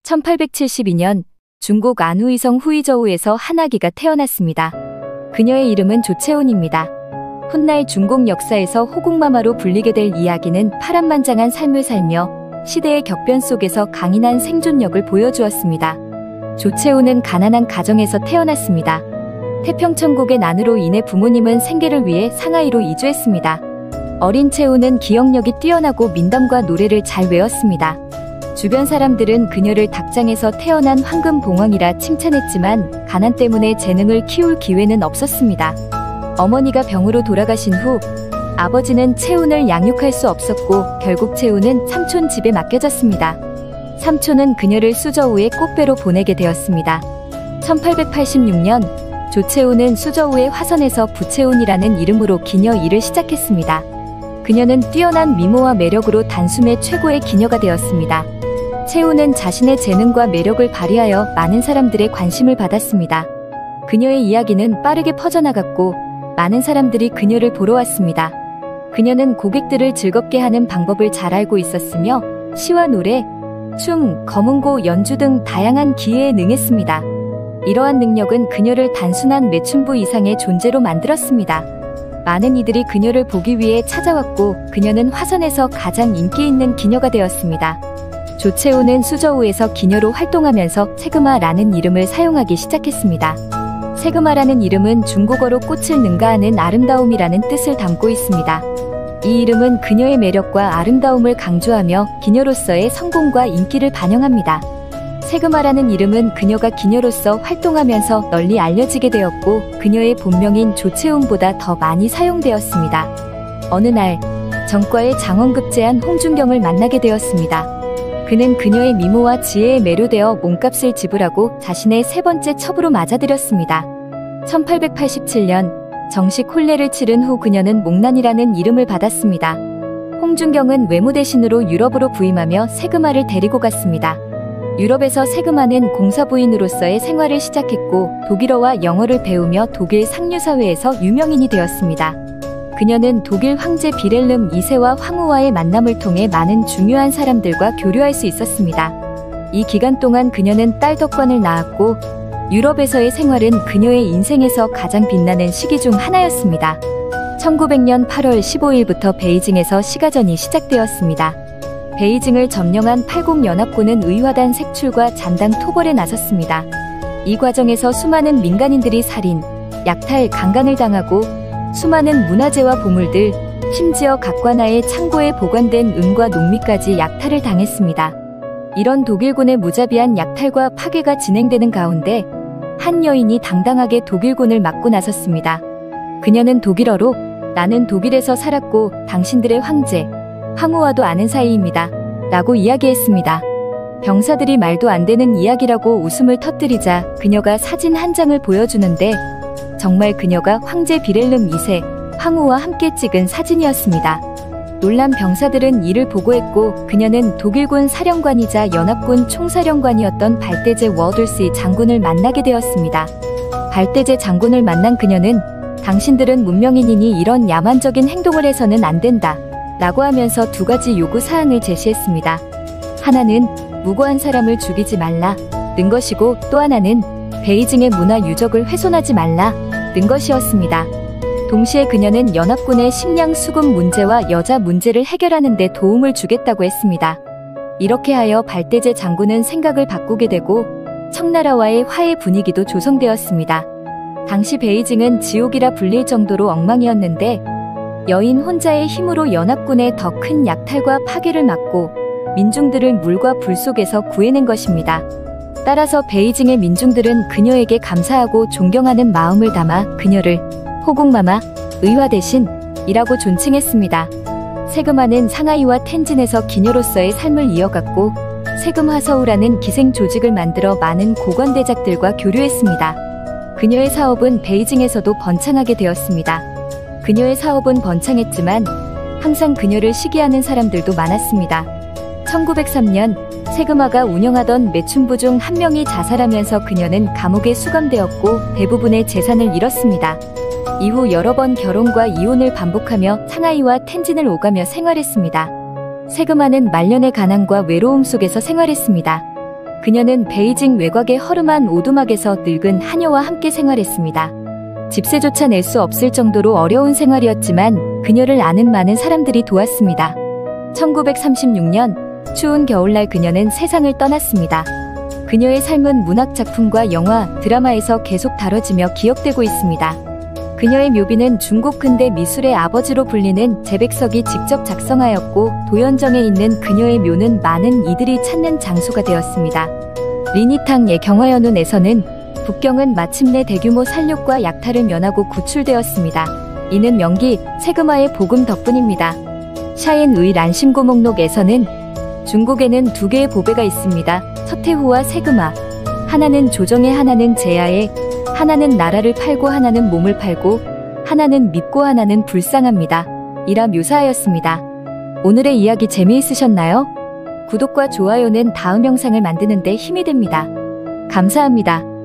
1872년 중국 안후이성 후이저우에서 한 아기가 태어났습니다. 그녀의 이름은 조채훈입니다. 훗날 중국 역사에서 호국마마로 불리게 될 이 아기는 파란만장한 삶을 살며 시대의 격변 속에서 강인한 생존력을 보여주었습니다. 조채훈은 가난한 가정에서 태어났습니다. 태평천국의 난으로 인해 부모님은 생계를 위해 상하이로 이주했습니다. 어린 채훈은 기억력이 뛰어나고 민담과 노래를 잘 외웠습니다. 주변 사람들은 그녀를 닭장에서 태어난 황금봉황이라 칭찬했지만 가난 때문에 재능을 키울 기회는 없었습니다. 어머니가 병으로 돌아가신 후 아버지는 채훈을 양육할 수 없었고 결국 채훈은 삼촌 집에 맡겨졌습니다. 삼촌은 그녀를 수저우의 꽃배로 보내게 되었습니다. 1886년 조채훈은 수저우의 화선에서 부채훈이라는 이름으로 기녀 일을 시작했습니다. 그녀는 뛰어난 미모와 매력으로 단숨에 최고의 기녀가 되었습니다. 채훈은 자신의 재능과 매력을 발휘하여 많은 사람들의 관심을 받았습니다. 그녀의 이야기는 빠르게 퍼져나갔고 많은 사람들이 그녀를 보러 왔습니다. 그녀는 고객들을 즐겁게 하는 방법을 잘 알고 있었으며 시와 노래, 춤, 검은고 연주 등 다양한 기회에 능했습니다. 이러한 능력은 그녀를 단순한 매춘부 이상의 존재로 만들었습니다. 많은 이들이 그녀를 보기 위해 찾아왔고 그녀는 화선에서 가장 인기 있는 기녀가 되었습니다. 조채훈은 수저우에서 기녀로 활동하면서 세그마라는 이름을 사용하기 시작했습니다. 세그마라는 이름은 중국어로 꽃을 능가하는 아름다움이라는 뜻을 담고 있습니다. 이 이름은 그녀의 매력과 아름다움을 강조하며 기녀로서의 성공과 인기를 반영합니다. 세그마라는 이름은 그녀가 기녀로서 활동하면서 널리 알려지게 되었고 그녀의 본명인 조채훈보다 더 많이 사용되었습니다. 어느 날 정과의 장원급제한 홍준경을 만나게 되었습니다. 그는 그녀의 미모와 지혜에 매료되어 몸값을 지불하고 자신의 세 번째 첩으로 맞아들였습니다. 1887년 정식 혼례를 치른 후 그녀는 목란이라는 이름을 받았습니다. 홍준경은 외모 대신으로 유럽으로 부임하며 세그마를 데리고 갔습니다. 유럽에서 세그마는 공사부인으로서의 생활을 시작했고 독일어와 영어를 배우며 독일 상류사회에서 유명인이 되었습니다. 그녀는 독일 황제 비렐름 2세와 황후와의 만남을 통해 많은 중요한 사람들과 교류할 수 있었습니다. 이 기간 동안 그녀는 딸 덕관을 낳았고 유럽에서의 생활은 그녀의 인생에서 가장 빛나는 시기 중 하나였습니다. 1900년 8월 15일부터 베이징에서 시가전이 시작되었습니다. 베이징을 점령한 80연합군은 의화단 색출과 잔당 토벌에 나섰습니다. 이 과정에서 수많은 민간인들이 살인, 약탈, 강간을 당하고 수많은 문화재와 보물들, 심지어 각 관아의 창고에 보관된 은과 농미까지 약탈을 당했습니다. 이런 독일군의 무자비한 약탈과 파괴가 진행되는 가운데 한 여인이 당당하게 독일군을 막고 나섰습니다. 그녀는 독일어로 나는 독일에서 살았고 당신들의 황제, 황후와도 아는 사이입니다. 라고 이야기했습니다. 병사들이 말도 안 되는 이야기라고 웃음을 터뜨리자 그녀가 사진 한 장을 보여주는데 정말 그녀가 황제 비렐름 2세, 황후와 함께 찍은 사진이었습니다. 놀란 병사들은 이를 보고했고 그녀는 독일군 사령관이자 연합군 총사령관이었던 발대제 워들시 장군을 만나게 되었습니다. 발대제 장군을 만난 그녀는 당신들은 문명인이니 이런 야만적인 행동을 해서는 안 된다 라고 하면서 두 가지 요구 사항을 제시했습니다. 하나는 무고한 사람을 죽이지 말라 는 것이고 또 하나는 베이징의 문화 유적을 훼손하지 말라 는 것이었습니다. 동시에 그녀는 연합군의 식량 수급 문제와 여자 문제를 해결하는 데 도움을 주겠다고 했습니다. 이렇게 하여 발대제 장군은 생각을 바꾸게 되고 청나라와의 화해 분위기도 조성되었습니다. 당시 베이징은 지옥이라 불릴 정도로 엉망이었는데 여인 혼자의 힘으로 연합군의 더 큰 약탈과 파괴를 막고 민중들을 물과 불 속에서 구해낸 것입니다. 따라서 베이징의 민중들은 그녀에게 감사하고 존경하는 마음을 담아 그녀를 호국마마, 의화 대신이라고 존칭했습니다. 세그마는 상하이와 텐진에서 기녀로서의 삶을 이어갔고 세금화서우라는 기생 조직을 만들어 많은 고관대작들과 교류했습니다. 그녀의 사업은 베이징에서도 번창하게 되었습니다. 그녀의 사업은 번창했지만 항상 그녀를 시기하는 사람들도 많았습니다. 1903년 세그마가 운영하던 매춘부 중 한 명이 자살하면서 그녀는 감옥에 수감되었고 대부분의 재산을 잃었습니다. 이후 여러 번 결혼과 이혼을 반복하며 상하이와 텐진을 오가며 생활했습니다. 세그마는 말년의 가난과 외로움 속에서 생활했습니다. 그녀는 베이징 외곽의 허름한 오두막에서 늙은 하녀와 함께 생활했습니다. 집세조차 낼 수 없을 정도로 어려운 생활이었지만 그녀를 아는 많은 사람들이 도왔습니다. 1936년 추운 겨울날 그녀는 세상을 떠났습니다. 그녀의 삶은 문학작품과 영화, 드라마에서 계속 다뤄지며 기억되고 있습니다. 그녀의 묘비는 중국 근대 미술의 아버지로 불리는 제백석이 직접 작성하였고 도연정에 있는 그녀의 묘는 많은 이들이 찾는 장소가 되었습니다. 리니탕의 경화연운에서는 북경은 마침내 대규모 살육과 약탈을 면하고 구출되었습니다. 이는 명기, 세그마의 복음 덕분입니다. 샤인의 란심고목록에서는 중국에는 두 개의 보배가 있습니다. 서태후와 세그마. 하나는 조정에, 하나는 제야에, 하나는 나라를 팔고 하나는 몸을 팔고 하나는 믿고 하나는 불쌍합니다. 이라 묘사하였습니다. 오늘의 이야기 재미있으셨나요? 구독과 좋아요는 다음 영상을 만드는 데 힘이 됩니다. 감사합니다.